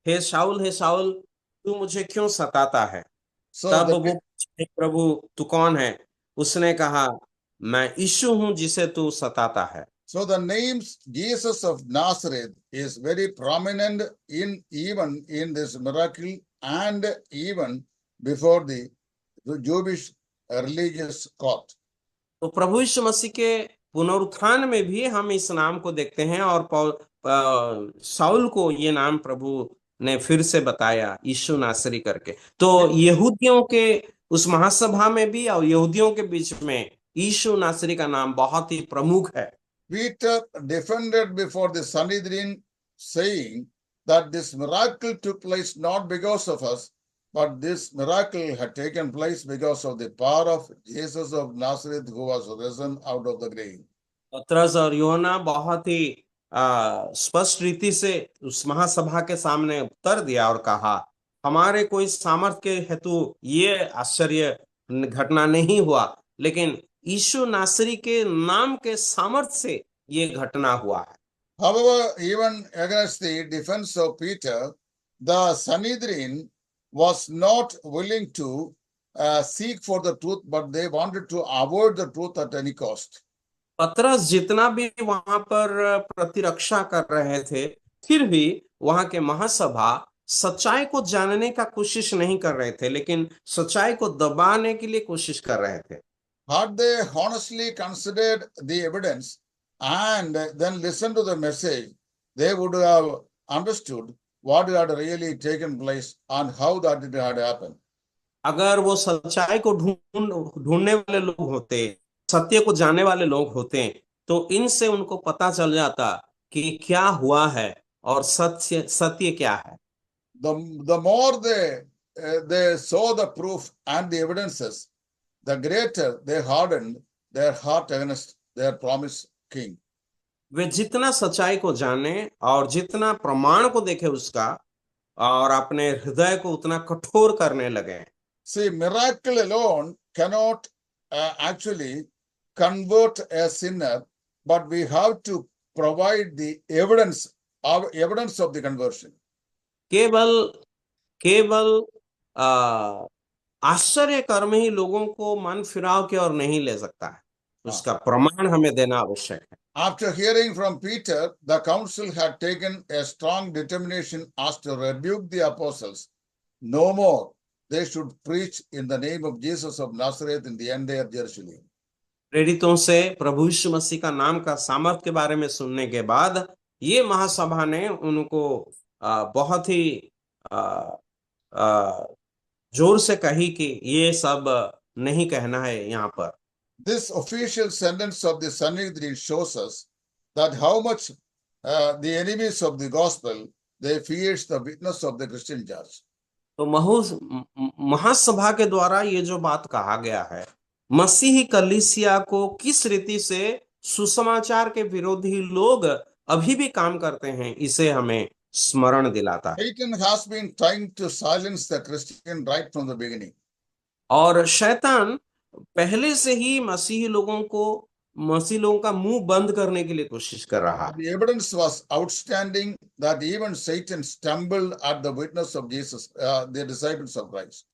हे शाऊल, तू मुझे क्यों सताता है? So तब the वो पूछे, प्रभु तू कौन है? उसने कहा, मैं यीशु हूं जिसे तू सताता है। So the name Jesus of Nazareth is very prominent even in this miracle and even before the Jewish religious court. तो प्रभु यीशु मसीह के पुनरुत्थान में भी हम इस नाम को देखते हैं, और शाऊल को ये नाम प्रभु ने फिर से बताया यीशु नासरी करके। तो यहूदियों के उस महासभा में भी और यहूदियों के बीच में यीशु नासरी का नाम बहुत ही प्रमुख है। Peter defended before the Sanhedrin, saying that this miracle took place not because of us, but this miracle had taken place because of the power of Jesus of Nazareth, who was risen out of the grave. पतरस और यूहन्ना बहुत ही स्पष्ट रीति से उस महासभा के सामने उत्तर दिया और कहा, हमारे कोई सामर्थ के हेतु ये आश्चर्य घटना नहीं हुआ, लेकिन यीशु नासरी के नाम के सामर्थ्य से ये घटना हुआ है। However, even against the defense of Peter, the Sanhedrin was not willing to seek for the truth, but they wanted to avoid the truth at any cost. पतरस जितना भी वहां पर प्रतिरक्षा कर रहे थे, फिर भी वहां के महासभा सच्चाई को जानने का कोशिश नहीं कर रहे थे, लेकिन सच्चाई को दबाने के लिए कोशिश कर रहे थे। Had they honestly considered the evidence and then listened to the message, they would have understood what had really taken place and how that it had happened. अगर वो सच्चाई को ढूंढने वाले लोग होते, सत्य को जानने वाले लोग होते, तो इनसे उनको पता चल जाता कि क्या हुआ है और सत्य सत्य क्या है। The more they saw the proof and the evidences, the greater they hardened their heart against their promised king. वे जितना सच्चाई को जाने और जितना प्रमाण को देखे उसका, और अपने हृदय को उतना कठोर करने लगे। See, miracle alone cannot actually convert a sinner, but we have to provide the evidence of the conversion. केवल केवल आश्चर्य कर्म ही लोगों को मन फिराव की ओर नहीं ले सकता है, उसका प्रमाण हमें देना आवश्यक है। After hearing from Peter, the council had taken a strong determination as to rebuke the apostles. No more. They should preach in the name of Jesus of Nazareth in the entire Jerusalem. प्रेरितों से प्रभु यीशु मसीह का नाम का सामर्थ के बारे में सुनने के बाद ये महासभा ने उनको बहुत ही जोर से कही कि ये सब नहीं कहना है यहाँ पर। This official sentence of the Sanhedrin shows us that how much the enemies of the gospel, they fears the witness of the Christian church. तो महासभा के द्वारा ये जो बात कहा गया है, मसीही कलीसिया को किस रीति से सुसमाचार के विरोधी लोग अभी भी काम करते हैं, इसे हमें स्मरण दिलाता है। Satan has been trying to silence the Christian right from the beginning. और शैतान पहले से ही मसीही लोगों का मुंह बंद करने के लिए कोशिश कर रहा है। The evidence was outstanding that even Satan stumbled at the witness of Jesus, the disciples of Christ.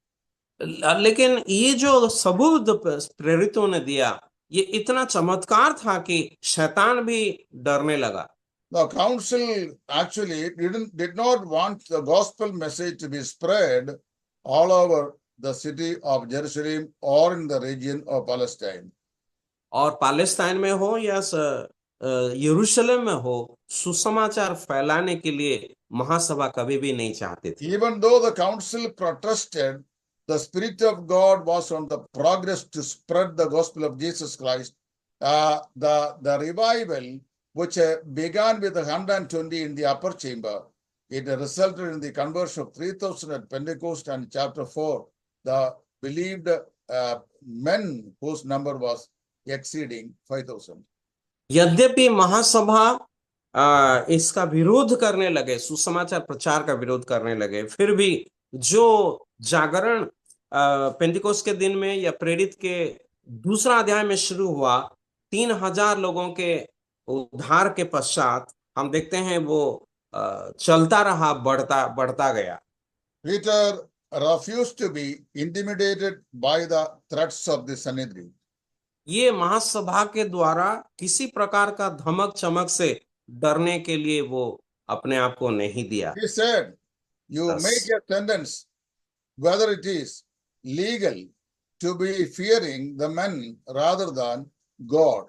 लेकिन ये जो सबूत प्रेरितों ने दिया, ये इतना चमत्कार था कि शैतान भी डरने लगा। The council actually did not want the gospel message to be spread all over the city of Jerusalem or in the region of Palestine. और पालेस्ताइन में हो या यरूशलेम में हो, सुसमाचार फैलाने के लिए महासभा कभी भी नहीं चाहते थे। Even though the council protested, the Spirit of God was on the progress to spread the gospel of Jesus Christ. The revival, which began with 120 in the upper chamber, it resulted in the conversion of 3,000 at Pentecost, and chapter 4, the believed men whose number was exceeding 5,000. यद्यपि महासभा इसका विरोध करने लगे, सुसमाचार प्रचार का विरोध करने लगे, फिर भी जो जागरण पेंटिकोस्ट के दिन में या प्रेरित के दूसरा अध्याय में शुरू हुआ, 3,000 लोगों के उद्धार के पश्चात हम देखते हैं वो चलता रहा, बढ़ता गया। Peter refused to be intimidated by the threats of the Sanhedrin. ये महासभा के द्वारा किसी प्रकार का धमक चमक से डरने के लिए वो अपने आप को नहीं दिया। He said, you make a sentence, whether it is legal, to be fearing the men rather than God.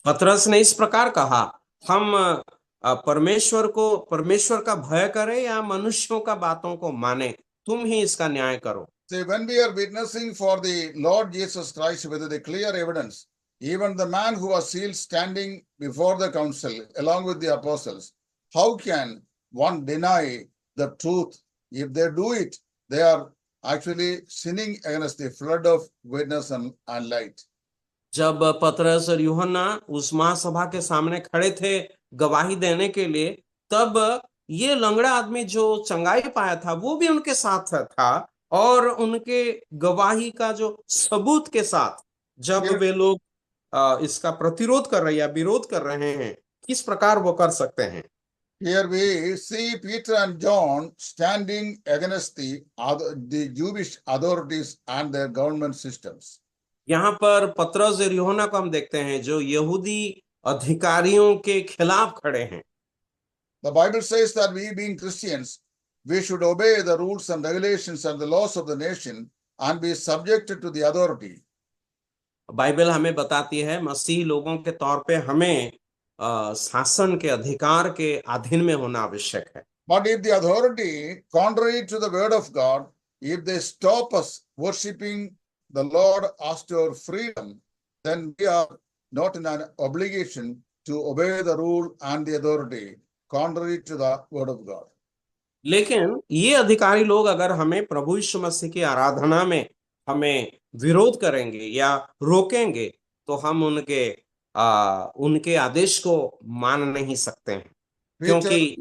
पतरस ने इस प्रकार कहा, हम परमेश्वर का भय करे या मनुष्यों का बातों को माने, तुम ही इसका न्याय करो। See, when we are witnessing for the Lord Jesus Christ with the clear evidence, even the man who was sealed standing before the council along with the apostles, how can one deny the truth? If they do it, they are actually sinning against the flood of witness and light. जब पतरस और यूहन्ना उस महासभा के सामने खड़े थे गवाही देने के लिए, तब ये लंगड़ा आदमी जो चंगाई पाया था वो भी उनके साथ था, और उनके गवाही का जो सबूत के साथ जब वे लोग इसका प्रतिरोध कर रहे या विरोध कर रहे हैं, किस प्रकार वो कर सकते हैं। Here we see Peter and John standing against the Jewish authorities and their government systems. यहाँ पर पतरस और यूहन्ना को हम देखते हैं जो यहूदी अधिकारियों के खिलाफ खड़े हैं। The Bible says that we being Christians, we should obey the rules and regulations and the laws of the nation and be subjected to the authority. Bible हमें बताती है मसीह लोगों के तौर पे हमें शासन के अधिकार के अधीन में होना आवश्यक है। But if the authority, contrary to the word of God, if they stop us worshipping the Lord as to our freedom, then we are not in an obligation to obey the rule and the authority contrary to the word of God. लेकिन ये अधिकारी लोग अगर हमें प्रभु यीशु मसीह की आराधना में हमें विरोध करेंगे या रोकेंगे, तो हम उनके आदेश को मान नहीं सकते हैं, क्योंकि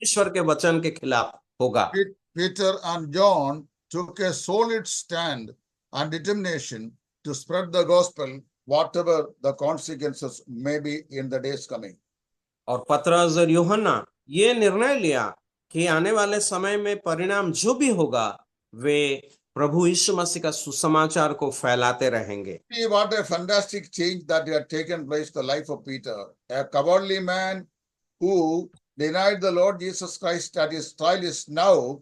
ईश्वर के वचन के खिलाफ होगा। Peter and John took a solid stand and determination to spread the gospel, whatever the consequences may be in the days coming. और पतरस और यूहन्ना ये निर्णय लिया कि आने वाले समय में परिणाम जो भी होगा, वे प्रभु यीशु मसीह का सुसमाचार को फैलाते रहेंगे। See what a fantastic change that had taken place in the life of Peter, a cowardly man who denied the Lord Jesus Christ at his trial is now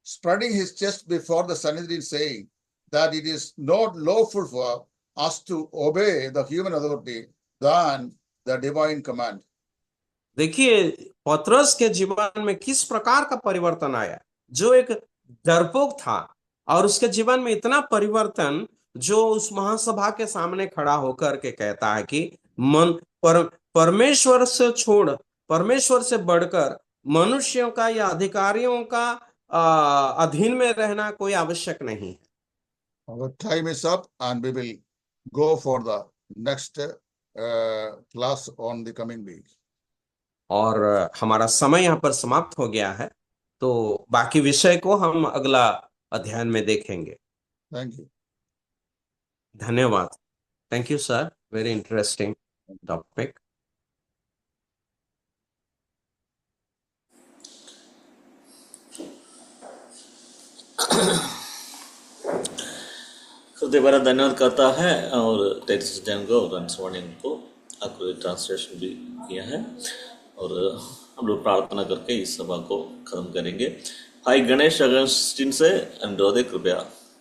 spreading his chest before the Sanhedrin, saying that it is not lawful for us to obey the human authority than the divine command. देखिए पतरस के जीवन में किस प्रकार का परिवर्तन आया। जो एक डरपोक था और उसके जीवन में इतना परिवर्तन, जो उस महासभा के सामने खड़ा होकर के कहता है कि परमेश्वर से बढ़कर मनुष्यों का या अधिकारियों का अधीन में रहना कोई आवश्यक नहीं है। Our time is up and we will go for the next class on the coming week. और हमारा समय यहाँ पर समाप्त हो गया है, तो बाकी विषय को हम अगला अध्ययन में देखेंगे। Thank you. धन्यवाद। Thank you sir, very interesting topic. हृदय भरा धन्यवाद करता है और टेक्स्ट जैन को और स्वर्णिम को आपको ट्रांसलेशन भी किया है, और हम लोग प्रार्थना करके इस सभा को खत्म करेंगे। भाई गणेश अगस्टिन से अनुरोध है, कृपया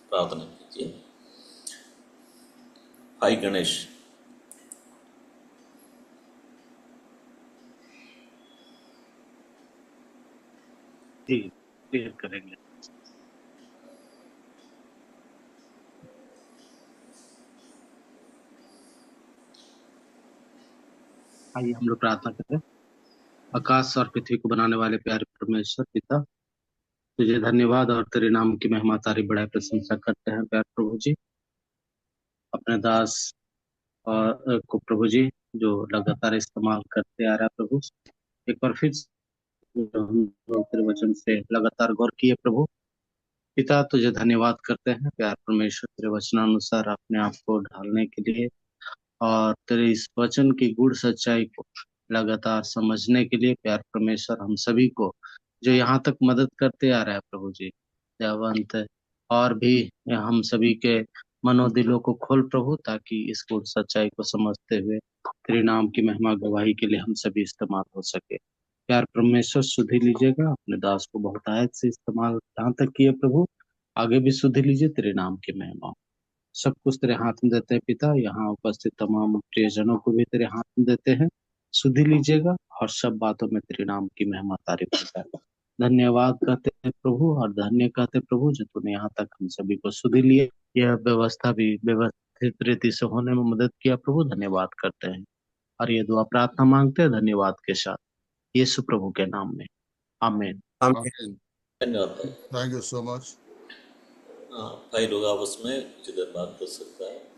प्रार्थना कीजिए। भाई गणेश। जी करेंगे। आइए हम लोग प्रार्थना करें। आकाश और पृथ्वी को बनाने वाले प्यारे परमेश्वर पिता, तुझे धन्यवाद और तेरे नाम की महिमा तारीफ बड़ाई प्रशंसा करते हैं प्यारे प्रभु जी। अपने दास और को प्रभु जी जो लगातार इस्तेमाल करते आ रहा है प्रभु, एक बार फिर हम लोग तेरे वचन से लगातार गौर किए प्रभु पिता, तुझे धन्यवाद करते हैं प्यार परमेश्वर, तेरे वचनानुसार अपने आप को ढालने के लिए और तेरे इस वचन की गूढ़ सच्चाई को लगातार समझने के लिए प्यार परमेश्वर हम सभी को जो यहाँ तक मदद करते आ रहा है प्रभु जी दयावंत, और भी हम सभी के मनोदिलों को खोल प्रभु, ताकि इस गूढ़ सच्चाई को समझते हुए तेरे नाम की महिमा गवाही के लिए हम सभी इस्तेमाल हो सके। प्यार परमेश्वर सुधि लीजिएगा, अपने दास को बहुत आयत से इस्तेमाल जहाँ तक किए प्रभु, आगे भी सुधि लीजिए, तेरे नाम की महिमा। सब कुछ तेरे हाथ में देते हैं पिता, यहाँ उपस्थित तमाम प्रियजनों को भी तेरे हाथ में देते हैं। सुधि लीजिएगा और सब बातों में तेरे नाम की महिमा तारीफ होता है। धन्यवाद कहते हैं प्रभु और धन्य कहते हैं प्रभु जो तूने यहाँ तक हम सभी को सुधि लिए, यह व्यवस्था भी व्यवस्थित रीति से होने में मदद किया प्रभु, धन्यवाद करते हैं और ये दुआ प्रार्थना मांगते हैं धन्यवाद के साथ यीशु प्रभु के नाम में, आमीन। आमीन। Amen. धन्यवाद भाई। Thank you so much. हाँ, भाई लोग आपस में कुछ देर बात कर सकता है।